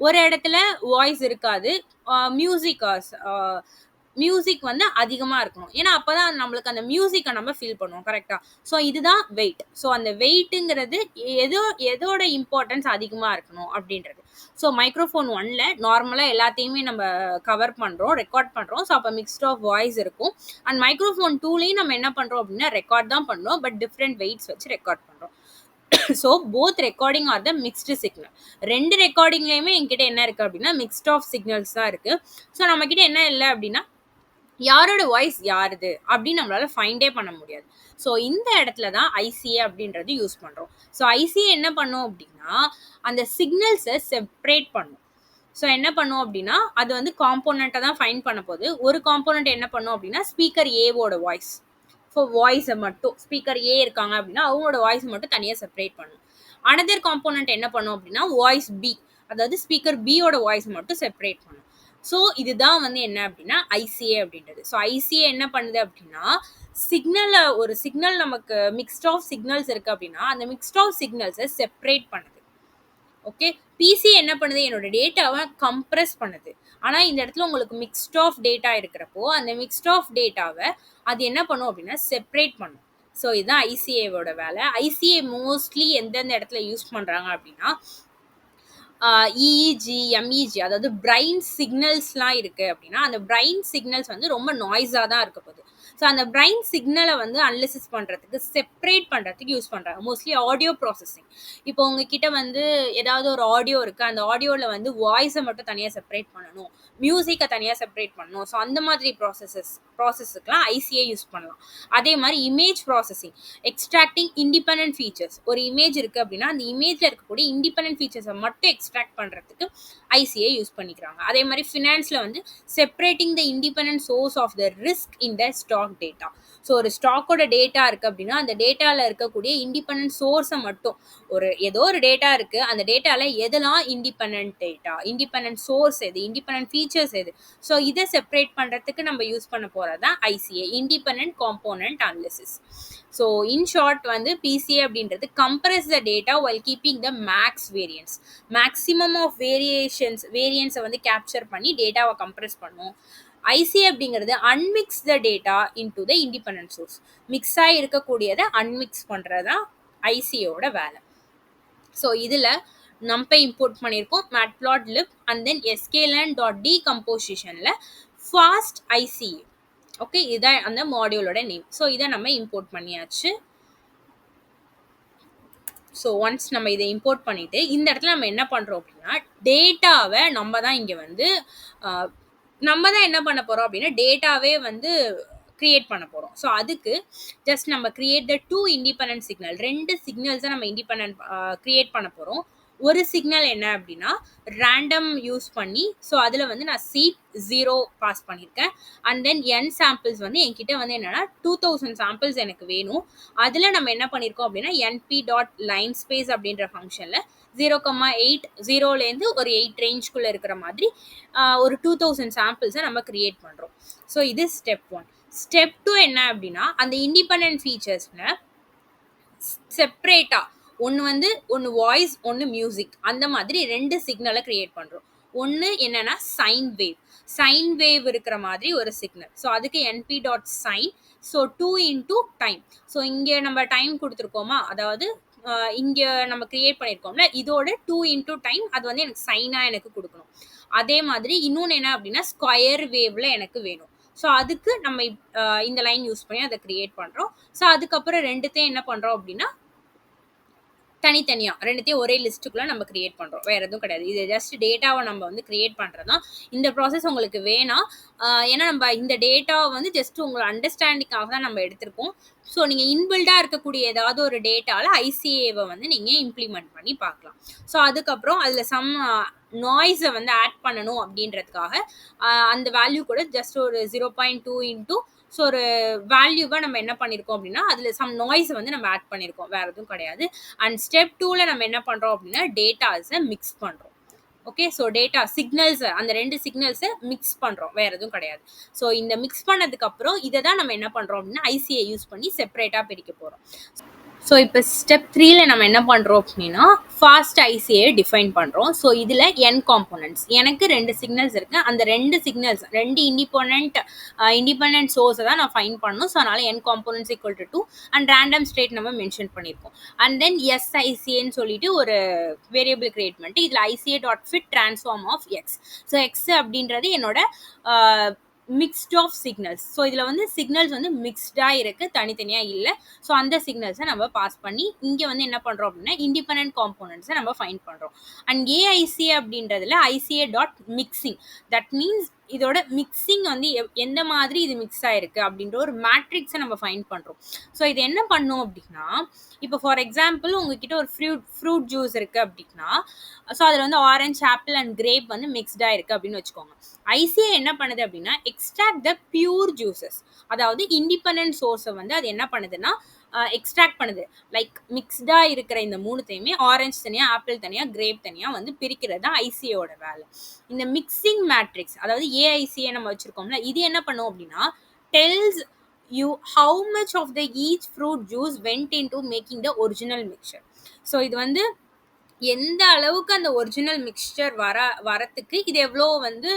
ஒரு இடத்துல வாய்ஸ் இருக்காது, மியூசிக் வந்து அதிகமாக இருக்கணும். ஏன்னா அப்போ தான் நம்மளுக்கு அந்த மியூசிக்கை நம்ம ஃபீல் பண்ணுவோம். கரெக்டாக? ஸோ இதுதான் வெயிட். ஸோ அந்த வெயிட்டுங்கிறது எதோட இம்பார்ட்டன்ஸ் அதிகமாக இருக்கணும் அப்படின்றது. ஸோ மைக்ரோஃபோன் ஒன்ல நார்மலாக எல்லாத்தையுமே நம்ம கவர் பண்ணுறோம், ரெக்கார்ட் பண்ணுறோம். ஸோ அப்போ மிக்ஸ்ட் ஆஃப் வாய்ஸ் இருக்கும். அண்ட் மைக்ரோஃபோன் டூலையும் நம்ம என்ன பண்ணுறோம் அப்படின்னா ரெக்கார்ட் தான் பண்ணுறோம், பட் டிஃப்ரெண்ட் வெயிட்ஸ் வச்சு ரெக்கார்ட் பண்ணுறோம். ஸோ போத் ரெக்கார்டிங் ஆர் த மிக்ஸ்டு சிக்னல். ரெண்டு ரெக்கார்டிங்லேயுமே என்கிட்ட என்ன இருக்குது அப்படின்னா மிக்ஸ்ட் ஆஃப் சிக்னல்ஸ் தான் இருக்குது. ஸோ நம்மக்கிட்ட என்ன இல்லை அப்படின்னா யாரோட வாய்ஸ் யாருது அப்படின்னு நம்மளால ஃபைண்டே பண்ண முடியாது. ஸோ இந்த இடத்துல தான் ஐசிஏ அப்படின்றது யூஸ் பண்ணுறோம். ஸோ ஐசிஏ என்ன பண்ணும் அப்படின்னா அந்த சிக்னல்ஸை செப்பரேட் பண்ணும். ஸோ என்ன பண்ணும் அப்படின்னா அது வந்து காம்போனண்ட்டை தான் ஃபைண்ட் பண்ண போகுது. ஒரு காம்போனண்ட் என்ன பண்ணும் அப்படின்னா ஸ்பீக்கர் ஏவோட வாய்ஸ், ஃபார் வாய்ஸை மட்டும் ஸ்பீக்கர் ஏ இருக்காங்க அப்படின்னா அவங்களோட வாய்ஸ் மட்டும் தனியாக செப்பரேட் பண்ணும். அனதர் காம்போனண்ட் என்ன பண்ணும் அப்படின்னா வாய்ஸ் பி, அதாவது ஸ்பீக்கர் பியோட வாய்ஸ் மட்டும் செப்பரேட் பண்ணும். ஸோ இதுதான் வந்து என்ன அப்படின்னா ஐசிஏ அப்படின்றது. ஸோ ஐசிஏ என்ன பண்ணுது அப்படின்னா ஒரு சிக்னல் நமக்கு மிக்ஸ்ட் ஆஃப் சிக்னல்ஸ் இருக்குது அப்படின்னா அந்த மிக்ஸ்ட் ஆஃப் சிக்னல்ஸை செப்பரேட் பண்ணுது. ஓகே, பிசி என்ன பண்ணுது, என்னோட டேட்டாவை கம்ப்ரெஸ் பண்ணுது. ஆனால் இந்த இடத்துல உங்களுக்கு மிக்ஸ்ட் ஆஃப் டேட்டா இருக்கிறப்போ அந்த மிக்ஸ்ட் ஆஃப் டேட்டாவை அது என்ன பண்ணும் அப்படின்னா செப்பரேட் பண்ணும். ஸோ இதுதான் ஐசிஏவோட வேலை. ஐசிஏ மோஸ்ட்லி எந்தெந்த இடத்துல யூஸ் பண்ணுறாங்க அப்படின்னா இஇஜி, எம்இஜி, அதாவது பிரைன் சிக்னல்ஸ்லாம் இருக்குது அப்படின்னா அந்த பிரைன் சிக்னல்ஸ் வந்து ரொம்ப நாய்ஸாக தான் இருக்க போகுது. ஸோ அந்த பிரைன் சிக்னலை வந்து அனலிசிஸ் பண்ணுறதுக்கு செப்பரேட் பண்ணுறதுக்கு யூஸ் பண்ணுறாங்க. Mostly audio processing. இப்போ உங்ககிட்ட வந்து ஏதாவது ஒரு ஆடியோ இருக்குது, அந்த ஆடியோவில் வந்து வாய்ஸை மட்டும் தனியாக செப்பரேட் பண்ணணும், மியூசிக்கை தனியாக செப்பரேட் பண்ணணும். ஸோ அந்த மாதிரி ப்ராசஸுக்கெலாம் ஐசிஏ யூஸ் பண்ணலாம். அதே மாதிரி image processing, extracting independent features. ஒரு இமேஜ் இருக்குது அப்படின்னா அந்த இமேஜில் இருக்கக்கூடிய இண்டிபெண்டன்ட் ஃபீச்சர்ஸை மட்டும் எக்ஸ்ட்ராக்ட் பண்ணுறதுக்கு ஐசிஏ யூஸ் பண்ணிக்கிறாங்க. அதே மாதிரி ஃபினான்ஸில் வந்து separating the independent source of the risk in the stock data. So ஒரு ஸ்டாக்கோட டேட்டா இருக்குது அப்படின்னா அந்த டேட்டாவில் இருக்கக்கூடிய இண்டிபெண்டன்ட் சோர்ஸை மட்டும், ஏதோ ஒரு டேட்டா இருக்குது, அந்த டேட்டாவில் எதெல்லாம் இண்டிபெண்டன்ட் டேட்டா, இண்டிபெண்டன்ட் சோர்ஸ் எது, இண்டிபெண்டன்ட் ஃபீச்சர்ஸ் எது, ஸோ இதை செப்பரேட் பண்ணுறதுக்கு நம்ம யூஸ் பண்ண போகிறது தான் ICA, independent component analysis. So in short வந்து பிசிஏ அப்படின்றது compress the data while keeping the max variance, maximum of வேரியன்ஸை வந்து கேப்சர் பண்ணி டேட்டாவை கம்ப்ரஸ் பண்ணும். ஐசிஏ அப்படிங்கிறது unmix the data into the independent source, மிக்ஸாக இருக்கக்கூடியதை அன்மிக்ஸ் பண்ணுறது தான் ஐசிஏவோட வேலை. ஸோ இதில் நம்பை இம்போர்ட் பண்ணியிருக்கோம், மேட்ப்ளாட்லிப் அண்ட் தென் sklearn.decompositionல ஃபாஸ்ட் ஐசிஏ. ஓகே, இதுதான் அந்த மாடியூலோட நேம். ஸோ இதை நம்ம இம்போர்ட் பண்ணியாச்சு. ஸோ ஒன்ஸ் நம்ம இதை இம்போர்ட் பண்ணிவிட்டு இந்த இடத்துல நம்ம என்ன பண்ணுறோம் அப்படின்னா டேட்டாவை நம்ம தான் இங்கே வந்து நம்ம தான் என்ன பண்ண போகிறோம் அப்படின்னா டேட்டாவே வந்து கிரியேட் பண்ண போகிறோம். ஸோ அதுக்கு ஜஸ்ட் நம்ம கிரியேட் த 2 இண்டிபெண்டன்ட் சிக்னல், 2 சிக்னல்ஸை நம்ம இண்டிபெண்டன்ட் கிரியேட் பண்ண போகிறோம். ஒரு சிக்னல் என்ன அப்படின்னா ரேண்டம் யூஸ் பண்ணி, ஸோ அதில் வந்து நான் சீட் 0 பாஸ் பண்ணியிருக்கேன். அண்ட் தென் என் சாம்பிள்ஸ் வந்து என்கிட்ட வந்து என்னென்னா 2000 சாம்பிள்ஸ் எனக்கு வேணும். அதில் நம்ம என்ன பண்ணியிருக்கோம் அப்படின்னா np.line space அப்படின்ற ஃபங்க்ஷனில் 0,8 0லேருந்து ஒரு 8 ரேஞ்சுக்குள்ளே இருக்கிற மாதிரி ஒரு 2000 சாம்பிள்ஸை நம்ம கிரியேட் பண்ணுறோம். ஸோ இது ஸ்டெப் 1. ஸ்டெப் 2 என்ன அப்படின்னா அந்த இண்டிபெண்டன்ட் ஃபீச்சர்ஸில் செப்ரேட்டாக ஒன்று வாய்ஸ், ஒன்று மியூசிக், அந்த மாதிரி 2 சிக்னலை கிரியேட் பண்ணுறோம். ஒன்று என்னென்னா சைன் வேவ் இருக்கிற மாதிரி ஒரு சிக்னல். ஸோ அதுக்கு np.sign. So 2 into time. So இங்கே நம்ம டைம் கொடுத்துருக்கோமா, அதாவது இங்கே நம்ம கிரியேட் பண்ணியிருக்கோம்ல, இதோட 2 into டைம், அது வந்து எனக்கு சைனாக எனக்கு கொடுக்கணும். அதே மாதிரி இன்னொன்று என்ன அப்படின்னா ஸ்கொயர் வேவில் எனக்கு வேணும். ஸோ அதுக்கு நம்ம இந்த லைன் யூஸ் பண்ணி அதை கிரியேட் பண்ணுறோம். ஸோ அதுக்கப்புறம் ரெண்டுத்தையும் என்ன பண்ணுறோம் அப்படின்னா தனித்தனியாக ரெண்டுத்தையும் ஒரே லிஸ்ட்டுக்குள்ளே நம்ம கிரியேட் பண்ணுறோம். வேறு எதுவும் கிடையாது. இது ஜஸ்ட் டேட்டாவை நம்ம வந்து கிரியேட் பண்ணுறது தான். இந்த ப்ராசஸ் உங்களுக்கு வேணாம், ஏன்னா நம்ம இந்த டேட்டாவை வந்து ஜஸ்ட் உங்களை அண்டர்ஸ்டாண்டிங்காக தான் நம்ம எடுத்திருக்கோம். ஸோ நீங்கள் இன்பில்டாக இருக்கக்கூடிய ஏதாவது ஒரு டேட்டாவில் ஐசிஏவை வந்து நீங்கள் இம்ப்ளிமெண்ட் பண்ணி பார்க்கலாம். ஸோ அதுக்கப்புறம் அதில் சம் நாய்ஸை வந்து ஆட் பண்ணணும் அப்படின்றதுக்காக அந்த வேல்யூ கூட ஜஸ்ட் ஒரு 0.2 இன்ட்டு ஸோ ஒரு வேல்யூவை நம்ம என்ன பண்ணியிருக்கோம் அப்படின்னா அதில் சம் நாய்ஸை வந்து நம்ம ஆட் பண்ணியிருக்கோம், வேறு எதுவும் கிடையாது. அண்ட் ஸ்டெப் 2ல் நம்ம என்ன பண்ணுறோம் அப்படின்னா டேட்டாஸை மிக்ஸ் பண்ணுறோம். ஓகே, ஸோ டேட்டா சிக்னல்ஸை, அந்த 2 சிக்னல்ஸை மிக்ஸ் பண்ணுறோம், வேறு எதுவும் கிடையாது. ஸோ இந்த மிக்ஸ் பண்ணதுக்கப்புறம் இதை தான் நம்ம என்ன பண்ணுறோம் அப்படின்னா ஐசிஏ யூஸ் பண்ணி செப்பரேட்டாக பிரிக்க போகிறோம். ஸோ இப்போ ஸ்டெப் 3ல நம்ம என்ன பண்ணுறோம் அப்படின்னா ஃபாஸ்ட் ஐசியை டிஃபைன் பண்ணுறோம். ஸோ இதில் என் காம்போனன்ட்ஸ் எனக்கு 2 சிக்னல்ஸ் இருக்குது. அந்த 2 சிக்னல்ஸ் 2 இண்டிபெண்ட் சோர்ஸை தான் நான் ஃபைன் பண்ணணும். ஸோ அதனால் n components equal to 2 and random state நம்ம மென்ஷன் பண்ணியிருக்கோம். அண்ட் தென் எஸ்ஐசிஏன்னு சொல்லிட்டு ஒரு வேரியபிள் கிரியேட் பண்ணிட்டு இதில் ICA dot fit transform of X. So X அப்படின்றது என்னோட மிக்ஸ்ட் ஆஃப் சிக்னல்ஸ். ஸோ இதில் வந்து சிக்னல்ஸ் வந்து மிக்ஸ்டாக இருக்குது, தனித்தனியாக இல்லை. ஸோ அந்த சிக்னல்ஸை நம்ம பாஸ் பண்ணி இங்கே வந்து என்ன பண்ணுறோம் அப்படின்னா இண்டிபெண்ட் காம்போனன்ட்ஸை நம்ம ஃபைண்ட் பண்ணுறோம். அண்ட் ஏஐசிஏ அப்படின்றதுல ICA dot mixing, that means இதோட மிக்சிங் வந்து எந்த மாதிரி இது மிக்ஸ் ஆயிருக்கு அப்படின்ற ஒரு மேட்ரிக்ஸை நம்ம ஃபைண்ட் பண்ணுறோம். ஸோ இது என்ன பண்ணும் அப்படின்னா இப்போ ஃபார் எக்ஸாம்பிள் உங்ககிட்ட ஒரு ஃப்ரூட் ஜூஸ் இருக்குது அப்படின்னா ஸோ அதில் வந்து ஆரஞ்ச், ஆப்பிள் அண்ட் கிரேப் வந்து மிக்ஸ்டாக இருக்குது அப்படின்னு வச்சுக்கோங்க. ஐசிஏ என்ன பண்ணுது அப்படின்னா எக்ஸ்ட்ராக்ட் த பியூர் ஜூசஸ், அதாவது இண்டிபெண்ட் சோர்ஸை வந்து அது என்ன பண்ணுதுன்னா எக்ஸ்ட்ராக்ட் பண்ணுது. லைக் மிக்ஸ்டாக இருக்கிற இந்த மூணுத்தையுமே ஆரஞ்ச் தனியாக, ஆப்பிள் தனியாக, கிரேப் தனியாக வந்து பிரிக்கிறது தான் ஐசிஏயோட வேலை. இந்த மிக்சிங் மேட்ரிக்ஸ் அதாவது ஏஐசிஏ நம்ம வச்சுருக்கோம்ல, இது என்ன பண்ணும் அப்படின்னா டெல்ஸ் you how much of the each fruit juice went into making the original mixture. So இது வந்து எந்த அளவுக்கு அந்த ஒரிஜினல் மிக்சர் வரத்துக்கு இது எவ்வளோ வந்து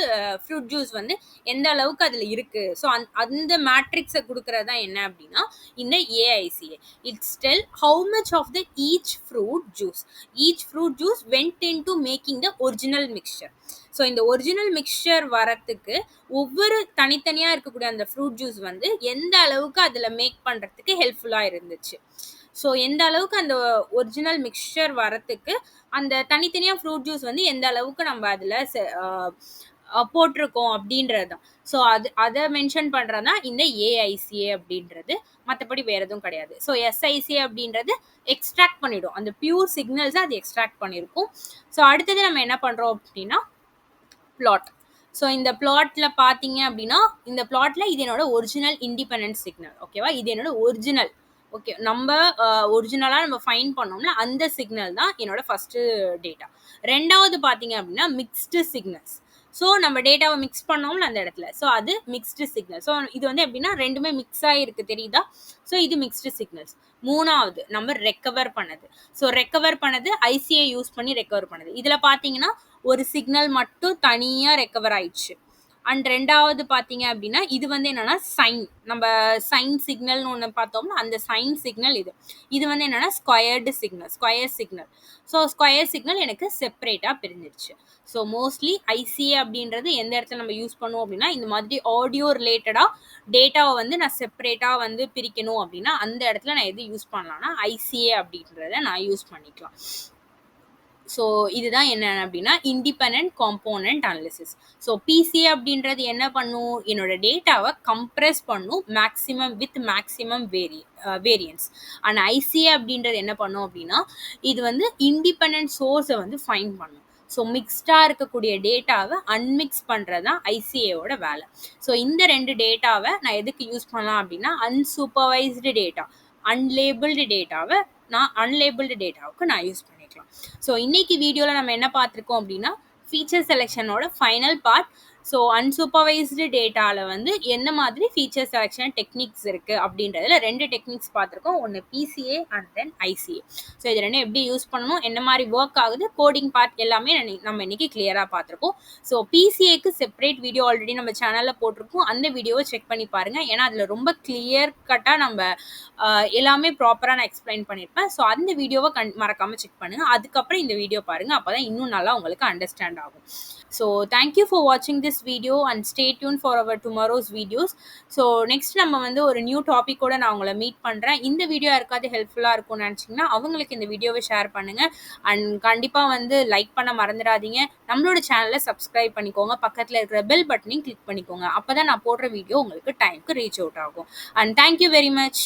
ஃப்ரூட் ஜூஸ் வந்து எந்த அளவுக்கு அதில் இருக்குது. ஸோ அந்த மேட்ரிக்ஸை கொடுக்குறதா என்ன அப்படின்னா இந்த ஏஐசிஏ. It's tell how much of the each fruit juice went into making the original mixture. So இந்த ஒரிஜினல் மிக்சர் வரத்துக்கு ஒவ்வொரு தனித்தனியாக இருக்கக்கூடிய அந்த ஃப்ரூட் ஜூஸ் வந்து எந்த அளவுக்கு அதில் மேக் பண்ணுறதுக்கு ஹெல்ப்ஃபுல்லாக இருந்துச்சு. ஸோ எந்த அளவுக்கு அந்த ஒரிஜினல் மிக்சர் வரத்துக்கு அந்த தனித்தனியாக ஃப்ரூட் ஜூஸ் வந்து எந்த அளவுக்கு நம்ம அதில் போட்டிருக்கோம் அப்படின்றது தான். ஸோ அதை மென்ஷன் பண்ணுறது தான் இந்த ஏஐசிஏ அப்படின்றது, மற்றபடி வேறு எதுவும் கிடையாது. ஸோ எஸ்ஐசிஏ அப்படின்றது எக்ஸ்ட்ராக்ட் பண்ணிவிடும், அந்த பியூர் சிக்னல்ஸை அது எக்ஸ்ட்ராக்ட் பண்ணியிருக்கும். ஸோ அடுத்தது நம்ம என்ன பண்ணுறோம் அப்படின்னா பிளாட். ஸோ இந்த பிளாட்டில் பார்த்தீங்க அப்படின்னா இந்த பிளாட்டில் இது என்னோட ஒரிஜினல் இண்டிபெண்டன்ட் சிக்னல். ஓகேவா, இது என்னோட ஒரிஜினல். ஓகே, நம்ம ஒரிஜினலாக நம்ம ஃபைன் பண்ணோம்ல அந்த சிக்னல் தான் என்னோட ஃபஸ்ட்டு டேட்டா. ரெண்டாவது பார்த்தீங்க அப்படின்னா மிக்ஸ்டு சிக்னல்ஸ். ஸோ நம்ம டேட்டாவை மிக்ஸ் பண்ணோம்ல அந்த இடத்துல, ஸோ அது மிக்ஸ்டு சிக்னல். ஸோ இது வந்து எப்படின்னா ரெண்டுமே மிக்ஸ் ஆகிருக்கு, தெரியுதா? ஸோ இது மிக்ஸ்டு சிக்னல்ஸ். மூணாவது நம்ம ரெக்கவர் பண்ணது. ஸோ ரெக்கவர் பண்ணது ஐசிஏ யூஸ் பண்ணி ரெக்கவர் பண்ணது. இதில் பார்த்தீங்கன்னா ஒரு சிக்னல் மட்டும் தனியாக ரெக்கவர் ஆயிடுச்சு. அண்ட் ரெண்டாவது பார்த்தீங்க அப்படின்னா இது வந்து என்னென்னா நம்ம சைன் சிக்னல்னு ஒன்று பார்த்தோம்னா அந்த சைன் சிக்னல் இது வந்து என்னென்னா square signal. So square signal எனக்கு செப்பரேட்டாக பிரிஞ்சிருச்சு. ஸோ மோஸ்ட்லி ஐசிஏ அப்படின்றது எந்த இடத்துல நம்ம யூஸ் பண்ணுவோம் அப்படின்னா இந்த மாதிரி ஆடியோ ரிலேட்டடாக டேட்டாவை வந்து நான் செப்பரேட்டாக வந்து பிரிக்கணும் அப்படின்னா அந்த இடத்துல நான் எது யூஸ் பண்ணலாம்னா ஐசிஏ அப்படின்றத நான் யூஸ் பண்ணிக்கலாம். ஸோ இதுதான் என்ன அப்படின்னா independent component analysis. So PCA அப்படின்றது என்ன பண்ணும், என்னோட டேட்டாவை கம்ப்ரெஸ் பண்ணும் மேக்ஸிமம் வேரியன்ஸ். அண்ட் ஐசிஏ அப்படின்றது என்ன பண்ணும் அப்படின்னா இது வந்து இண்டிபெண்ட் சோர்ஸை வந்து ஃபைண்ட் பண்ணும். ஸோ மிக்ஸ்டாக இருக்கக்கூடிய டேட்டாவை அன்மிக்ஸ் பண்ணுறது தான் ஐசிஏவோட வேலை. ஸோ இந்த 2 டேட்டாவை நான் எதுக்கு யூஸ் பண்ணலாம் அப்படின்னா அன்சூப்பர்வைஸ்டு டேட்டா, அன்லேபிள்டு டேட்டாவுக்கு நான் யூஸ் பண்ணிக்கலாம். ஸோ இன்னைக்கு வீடியோவில் நம்ம என்ன பார்த்துருக்கோம் அப்படின்னா feature செலெக்ஷனோட final part. So unsupervised டேட்டாவில் வந்து எந்த மாதிரி ஃபீச்சர் செலெக்ஷன் டெக்னிக்ஸ் இருக்குது அப்படின்றதுல 2 டெக்னிக்ஸ் பார்த்துருக்கோம். ஒன்று PCA and then ICA. So இது 2 எப்படி யூஸ் பண்ணணும், என்ன மாதிரி ஒர்க் ஆகுது, கோடிங் பார்ட் எல்லாமே நம்ம இன்னைக்கு கிளியராக பார்த்துருக்கோம். ஸோ பிசிஏக்கு செப்பரேட் வீடியோ ஆல்ரெடி நம்ம சேனலில் போட்டிருக்கோம், அந்த வீடியோவை செக் பண்ணி பாருங்கள். ஏன்னா அதில் ரொம்ப கிளியர் கட்டாக நம்ம எல்லாமே ப்ராப்பராக நான் எக்ஸ்பிளைன் பண்ணியிருப்பேன். ஸோ அந்த வீடியோவை மறக்காமல் செக் பண்ணுங்கள். அதுக்கப்புறம் இந்த வீடியோ பாருங்கள், அப்போ தான் இன்னும் நல்லா உங்களுக்கு அண்டர்ஸ்டாண்ட் ஆகும். So thank you for watching this video and stay tuned for our tomorrow's videos. So next நம்ம வந்து ஒரு நியூ டாபிக்கோட நான் உங்களை மீட் பண்ணுறேன். இந்த வீடியோ யாருக்காவது ஹெல்ப்ஃபுல்லாக இருக்கும்னு நினச்சிங்கன்னா அவங்களுக்கு இந்த வீடியோவை ஷேர் பண்ணுங்கள். அண்ட் கண்டிப்பாக வந்து லைக் பண்ண மறந்துடாதீங்க. நம்மளோட சேனலை சப்ஸ்கிரைப் பண்ணிக்கோங்க, பக்கத்தில் இருக்கிற பெல் பட்டனையும் கிளிக் பண்ணிக்கோங்க. அப்போ தான் நான் போடுற வீடியோ உங்களுக்கு டைமுக்கு ரீச் அவுட் ஆகும். And thank you very much.